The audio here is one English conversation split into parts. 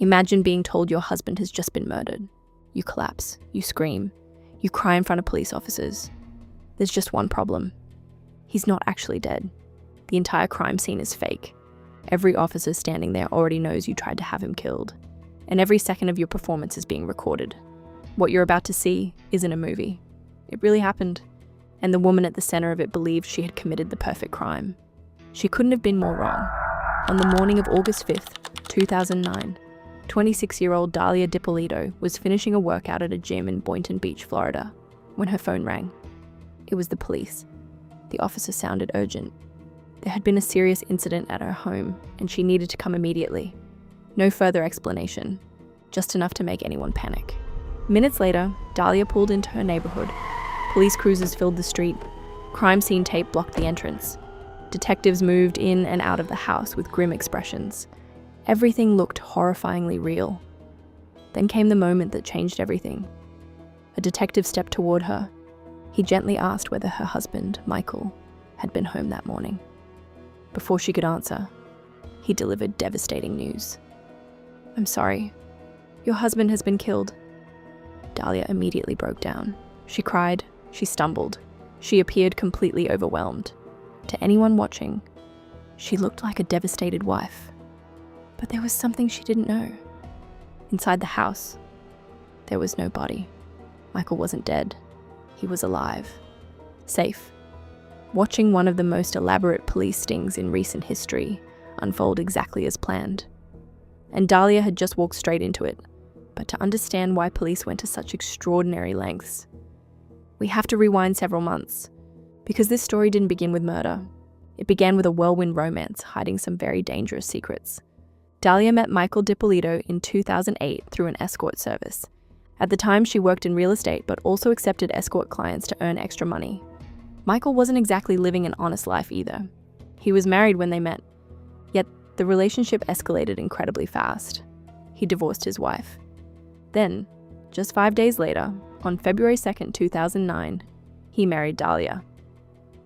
Imagine being told your husband has just been murdered. You collapse, you scream, you cry in front of police officers. There's just one problem. He's not actually dead. The entire crime scene is fake. Every officer standing there already knows you tried to have him killed, and every second of your performance is being recorded. What you're about to see isn't a movie. It really happened, and the woman at the center of it believed she had committed the perfect crime. She couldn't have been more wrong. On the morning of August 5th, 2009, 26-year-old Dalia Dippolito was finishing a workout at a gym in Boynton Beach, Florida, when her phone rang. It was the police. The officer sounded urgent. There had been a serious incident at her home, and she needed to come immediately. No further explanation, just enough to make anyone panic. Minutes later, Dalia pulled into her neighborhood. Police cruisers filled the street. Crime scene tape blocked the entrance. Detectives moved in and out of the house with grim expressions. Everything looked horrifyingly real. Then came the moment that changed everything. A detective stepped toward her. He gently asked whether her husband, Michael, had been home that morning. Before she could answer, he delivered devastating news. "I'm sorry. Your husband has been killed." Dalia immediately broke down. She cried, she stumbled, she appeared completely overwhelmed. To anyone watching, she looked like a devastated wife. But there was something she didn't know. Inside the house, there was no body. Michael wasn't dead. He was alive. Safe. Watching one of the most elaborate police stings in recent history unfold exactly as planned. And Dalia had just walked straight into it. But to understand why police went to such extraordinary lengths, we have to rewind several months. Because this story didn't begin with murder. It began with a whirlwind romance hiding some very dangerous secrets. Dalia met Michael Dippolito in 2008 through an escort service. At the time, she worked in real estate but also accepted escort clients to earn extra money. Michael wasn't exactly living an honest life either. He was married when they met, yet the relationship escalated incredibly fast. He divorced his wife. Then, just 5 days later, on February 2nd, 2009, he married Dalia.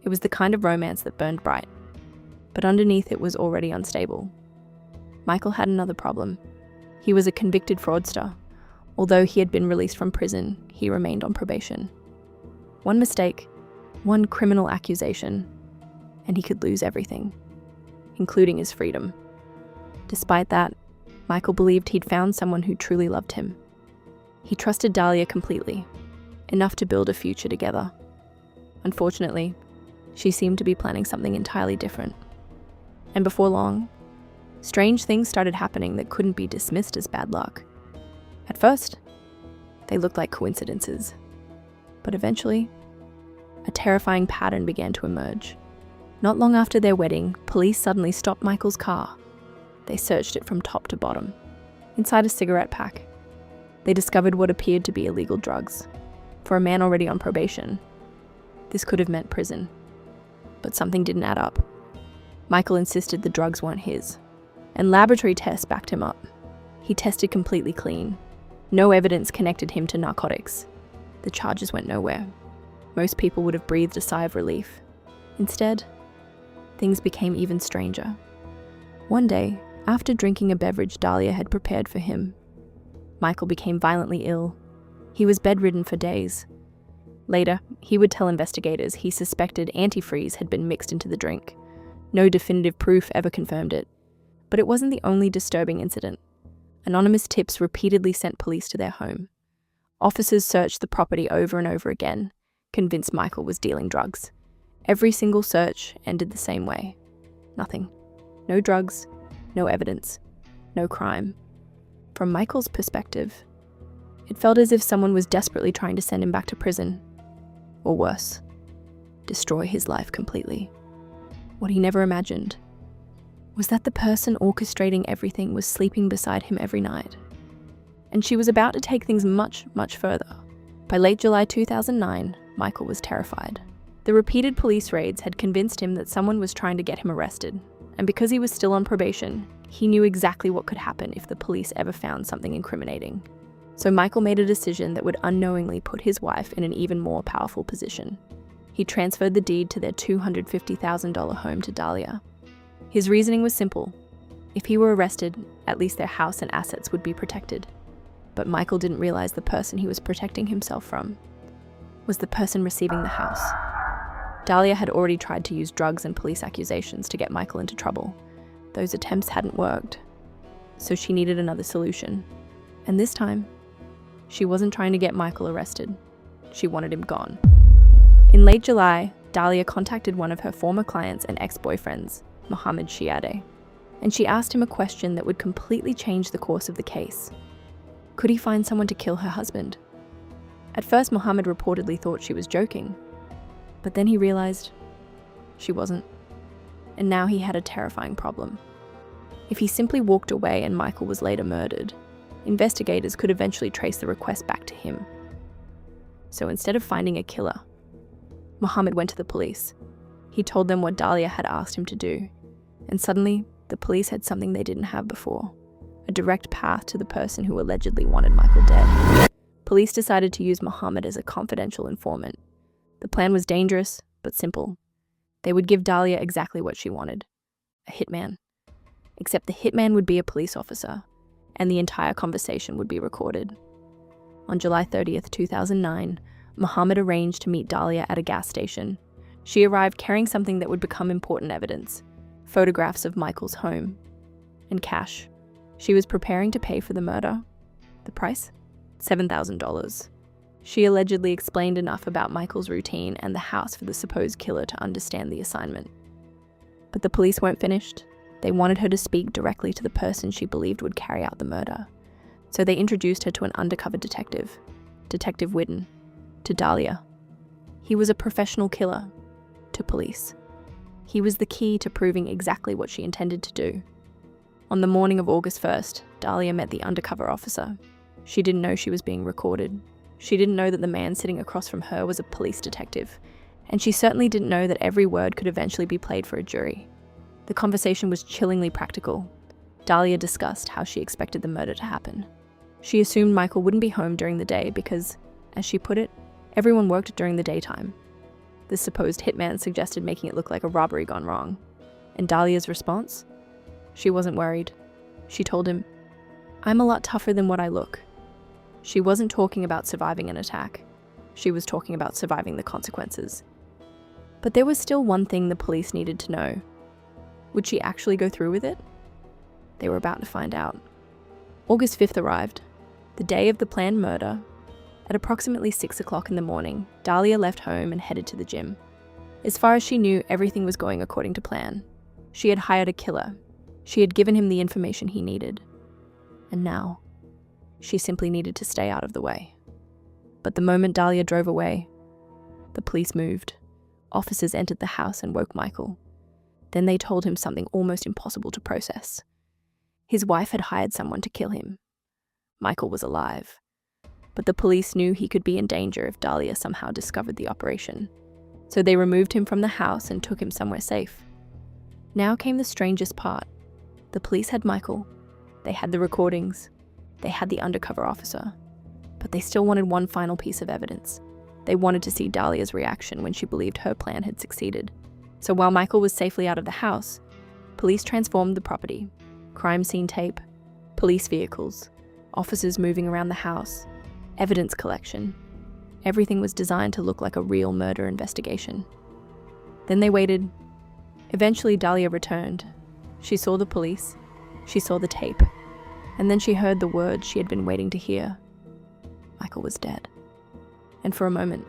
It was the kind of romance that burned bright, but underneath it was already unstable. Michael had another problem. He was a convicted fraudster. Although he had been released from prison, he remained on probation. One mistake, one criminal accusation, and he could lose everything, including his freedom. Despite that, Michael believed he'd found someone who truly loved him. He trusted Dalia completely, enough to build a future together. Unfortunately, she seemed to be planning something entirely different. And before long, strange things started happening that couldn't be dismissed as bad luck. At first, they looked like coincidences. But eventually, a terrifying pattern began to emerge. Not long after their wedding, police suddenly stopped Michael's car. They searched it from top to bottom. Inside a cigarette pack, they discovered what appeared to be illegal drugs. For a man already on probation, this could have meant prison. But something didn't add up. Michael insisted the drugs weren't his, and laboratory tests backed him up. He tested completely clean. No evidence connected him to narcotics. The charges went nowhere. Most people would have breathed a sigh of relief. Instead, things became even stranger. One day, after drinking a beverage Dalia had prepared for him, Michael became violently ill. He was bedridden for days. Later, he would tell investigators he suspected antifreeze had been mixed into the drink. No definitive proof ever confirmed it. But it wasn't the only disturbing incident. Anonymous tips repeatedly sent police to their home. Officers searched the property over and over again, convinced Michael was dealing drugs. Every single search ended the same way. Nothing. No drugs, no evidence, no crime. From Michael's perspective, it felt as if someone was desperately trying to send him back to prison. Or worse, destroy his life completely. What he never imagined was that the person orchestrating everything was sleeping beside him every night. And she was about to take things much, much further. By late July 2009, Michael was terrified. The repeated police raids had convinced him that someone was trying to get him arrested. And because he was still on probation, he knew exactly what could happen if the police ever found something incriminating. So Michael made a decision that would unknowingly put his wife in an even more powerful position. He transferred the deed to their $250,000 home to Dalia. His reasoning was simple. If he were arrested, at least their house and assets would be protected. But Michael didn't realize the person he was protecting himself from was the person receiving the house. Dalia had already tried to use drugs and police accusations to get Michael into trouble. Those attempts hadn't worked, so she needed another solution. And this time, she wasn't trying to get Michael arrested. She wanted him gone. In late July, Dalia contacted one of her former clients and ex-boyfriends, Mohammed Shiade, and she asked him a question that would completely change the course of the case. Could he find someone to kill her husband? At first, Mohammed reportedly thought she was joking, but then he realized she wasn't. And now he had a terrifying problem. If he simply walked away and Michael was later murdered, investigators could eventually trace the request back to him. So instead of finding a killer, Mohammed went to the police. He told them what Dalia had asked him to do, and suddenly, the police had something they didn't have before: a direct path to the person who allegedly wanted Michael dead. Police decided to use Mohammed as a confidential informant. The plan was dangerous, but simple. They would give Dalia exactly what she wanted: a hitman. Except the hitman would be a police officer, and the entire conversation would be recorded. On July 30th, 2009, Mohammed arranged to meet Dalia at a gas station. She arrived carrying something that would become important evidence: photographs of Michael's home and cash. She was preparing to pay for the murder. The price? $7,000. She allegedly explained enough about Michael's routine and the house for the supposed killer to understand the assignment. But the police weren't finished. They wanted her to speak directly to the person she believed would carry out the murder. So they introduced her to an undercover detective, Detective Whidden, to Dalia. He was a professional killer, to police. He was the key to proving exactly what she intended to do. On the morning of August 1st, Dalia met the undercover officer. She didn't know she was being recorded. She didn't know that the man sitting across from her was a police detective. And she certainly didn't know that every word could eventually be played for a jury. The conversation was chillingly practical. Dalia discussed how she expected the murder to happen. She assumed Michael wouldn't be home during the day because, as she put it, everyone worked during the daytime. The supposed hitman suggested making it look like a robbery gone wrong. And Dalia's response? She wasn't worried. She told him, "I'm a lot tougher than what I look." She wasn't talking about surviving an attack. She was talking about surviving the consequences. But there was still one thing the police needed to know. Would she actually go through with it? They were about to find out. August 5th arrived, the day of the planned murder. At approximately 6 o'clock in the morning, Dalia left home and headed to the gym. As far as she knew, everything was going according to plan. She had hired a killer. She had given him the information he needed. And now, she simply needed to stay out of the way. But the moment Dalia drove away, the police moved. Officers entered the house and woke Michael. Then they told him something almost impossible to process. His wife had hired someone to kill him. Michael was alive. But the police knew he could be in danger if Dalia somehow discovered the operation. So they removed him from the house and took him somewhere safe. Now came the strangest part. The police had Michael. They had the recordings. They had the undercover officer. But they still wanted one final piece of evidence. They wanted to see Dalia's reaction when she believed her plan had succeeded. So while Michael was safely out of the house, police transformed the property. Crime scene tape, police vehicles, officers moving around the house, evidence collection. Everything was designed to look like a real murder investigation. Then they waited. Eventually, Dalia returned. She saw the police. She saw the tape. And then she heard the words she had been waiting to hear. Michael was dead. And for a moment,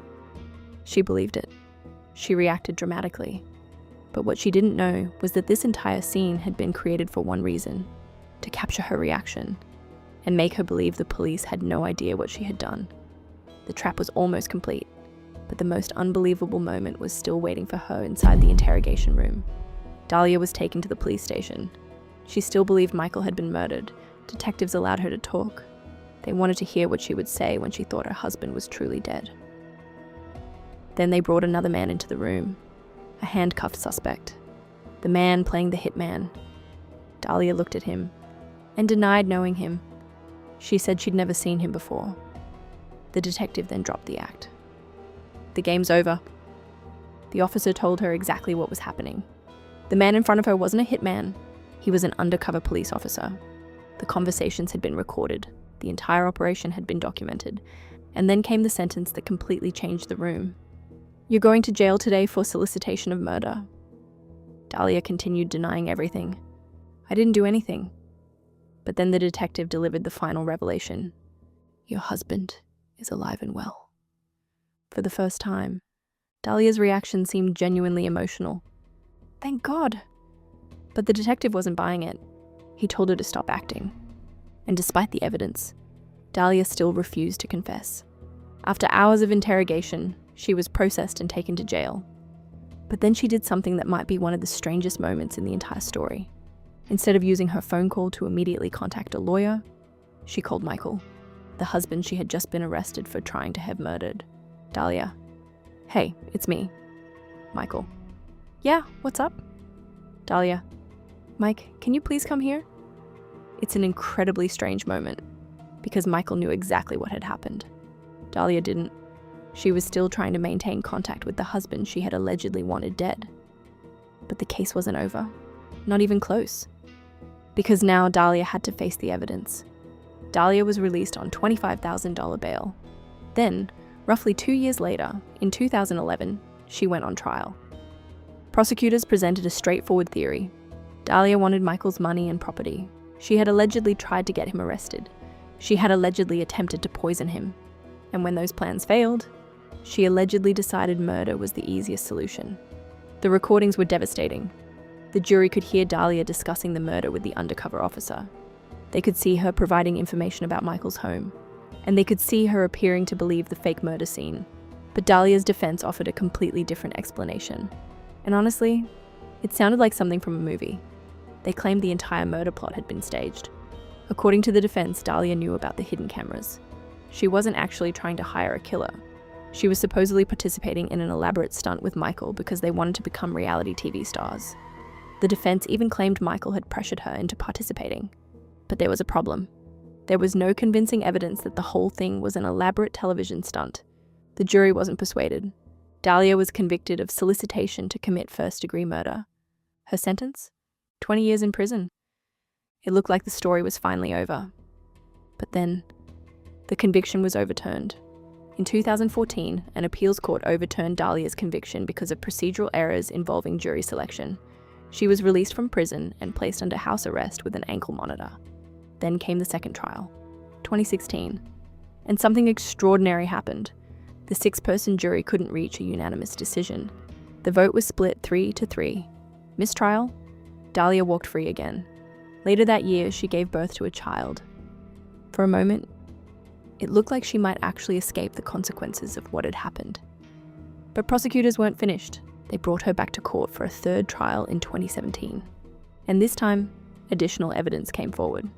she believed it. She reacted dramatically. But what she didn't know was that this entire scene had been created for one reason: to capture her reaction and make her believe the police had no idea what she had done. The trap was almost complete, but the most unbelievable moment was still waiting for her inside the interrogation room. Dalia was taken to the police station. She still believed Michael had been murdered. Detectives allowed her to talk. They wanted to hear what she would say when she thought her husband was truly dead. Then they brought another man into the room, a handcuffed suspect, the man playing the hitman. Dalia looked at him and denied knowing him. She said she'd never seen him before. The detective then dropped the act. "The game's over." The officer told her exactly what was happening. The man in front of her wasn't a hitman. He was an undercover police officer. The conversations had been recorded. The entire operation had been documented. And then came the sentence that completely changed the room. "You're going to jail today for solicitation of murder." Dalia continued denying everything. "I didn't do anything." But then the detective delivered the final revelation. "Your husband is alive and well." For the first time, Dalia's reaction seemed genuinely emotional. "Thank God." But the detective wasn't buying it. He told her to stop acting. And despite the evidence, Dalia still refused to confess. After hours of interrogation, she was processed and taken to jail. But then she did something that might be one of the strangest moments in the entire story. Instead of using her phone call to immediately contact a lawyer, she called Michael, the husband she had just been arrested for trying to have murdered. "Dalia." "Hey, it's me." Michael. "Yeah, what's up?" Dalia. "Mike, can you please come here?" It's an incredibly strange moment, because Michael knew exactly what had happened. Dalia didn't. She was still trying to maintain contact with the husband she had allegedly wanted dead. But the case wasn't over. Not even close. Because now Dalia had to face the evidence. Dalia was released on $25,000 bail. Then, roughly 2 years later, in 2011, she went on trial. Prosecutors presented a straightforward theory. Dalia wanted Michael's money and property. She had allegedly tried to get him arrested. She had allegedly attempted to poison him. And when those plans failed, she allegedly decided murder was the easiest solution. The recordings were devastating. The jury could hear Dalia discussing the murder with the undercover officer. They could see her providing information about Michael's home. And they could see her appearing to believe the fake murder scene. But Dalia's defense offered a completely different explanation. And honestly, it sounded like something from a movie. They claimed the entire murder plot had been staged. According to the defense, Dalia knew about the hidden cameras. She wasn't actually trying to hire a killer. She was supposedly participating in an elaborate stunt with Michael because they wanted to become reality TV stars. The defense even claimed Michael had pressured her into participating. But there was a problem. There was no convincing evidence that the whole thing was an elaborate television stunt. The jury wasn't persuaded. Dalia was convicted of solicitation to commit first-degree murder. Her sentence? 20 years in prison. It looked like the story was finally over. But then, the conviction was overturned. In 2014, an appeals court overturned Dalia's conviction because of procedural errors involving jury selection. She was released from prison and placed under house arrest with an ankle monitor. Then came the second trial, 2016. And something extraordinary happened. The 6-person jury couldn't reach a unanimous decision. The vote was split 3-3. Mistrial? Dalia walked free again. Later that year, she gave birth to a child. For a moment, it looked like she might actually escape the consequences of what had happened. But prosecutors weren't finished. They brought her back to court for a third trial in 2017. And this time, additional evidence came forward.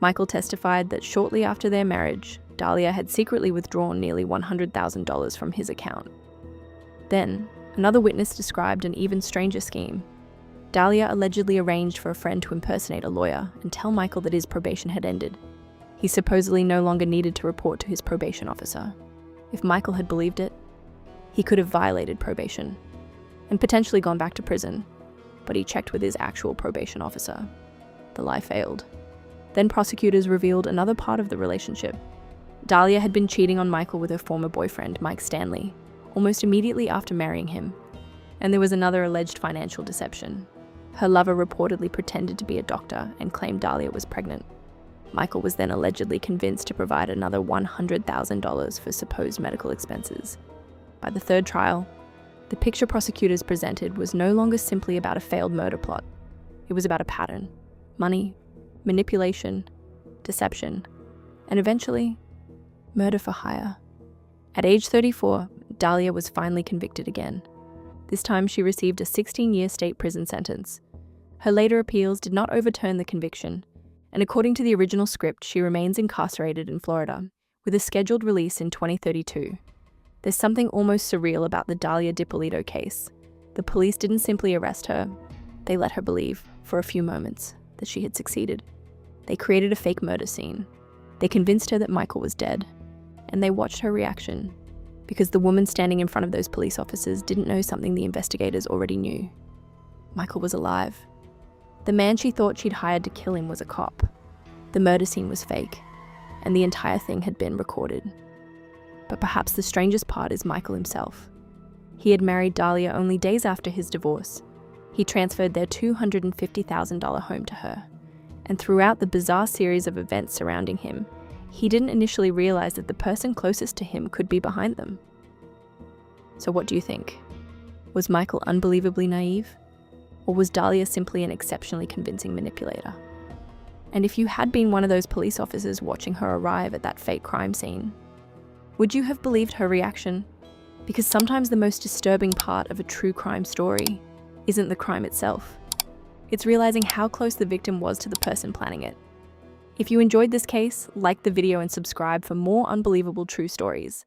Michael testified that shortly after their marriage, Dalia had secretly withdrawn nearly $100,000 from his account. Then, another witness described an even stranger scheme. Dalia allegedly arranged for a friend to impersonate a lawyer and tell Michael that his probation had ended. He supposedly no longer needed to report to his probation officer. If Michael had believed it, he could have violated probation and potentially gone back to prison, but he checked with his actual probation officer. The lie failed. Then prosecutors revealed another part of the relationship. Dalia had been cheating on Michael with her former boyfriend, Mike Stanley, almost immediately after marrying him. And there was another alleged financial deception. Her lover reportedly pretended to be a doctor and claimed Dalia was pregnant. Michael was then allegedly convinced to provide another $100,000 for supposed medical expenses. By the third trial, the picture prosecutors presented was no longer simply about a failed murder plot. It was about a pattern: money, manipulation, deception, and eventually, murder for hire. At age 34, Dalia was finally convicted again. This time she received a 16-year state prison sentence. Her later appeals did not overturn the conviction, and according to the original script, she remains incarcerated in Florida, with a scheduled release in 2032. There's something almost surreal about the Dalia Dippolito case. The police didn't simply arrest her, they let her believe, for a few moments, that she had succeeded. They created a fake murder scene. They convinced her that Michael was dead, and they watched her reaction, because the woman standing in front of those police officers didn't know something the investigators already knew. Michael was alive. The man she thought she'd hired to kill him was a cop. The murder scene was fake, and the entire thing had been recorded. But perhaps the strangest part is Michael himself. He had married Dalia only days after his divorce. He transferred their $250,000 home to her. And throughout the bizarre series of events surrounding him, he didn't initially realize that the person closest to him could be behind them. So what do you think? Was Michael unbelievably naive? Or was Dalia simply an exceptionally convincing manipulator? And if you had been one of those police officers watching her arrive at that fake crime scene, would you have believed her reaction? Because sometimes the most disturbing part of a true crime story isn't the crime itself. It's realizing how close the victim was to the person planning it. If you enjoyed this case, like the video and subscribe for more unbelievable true stories.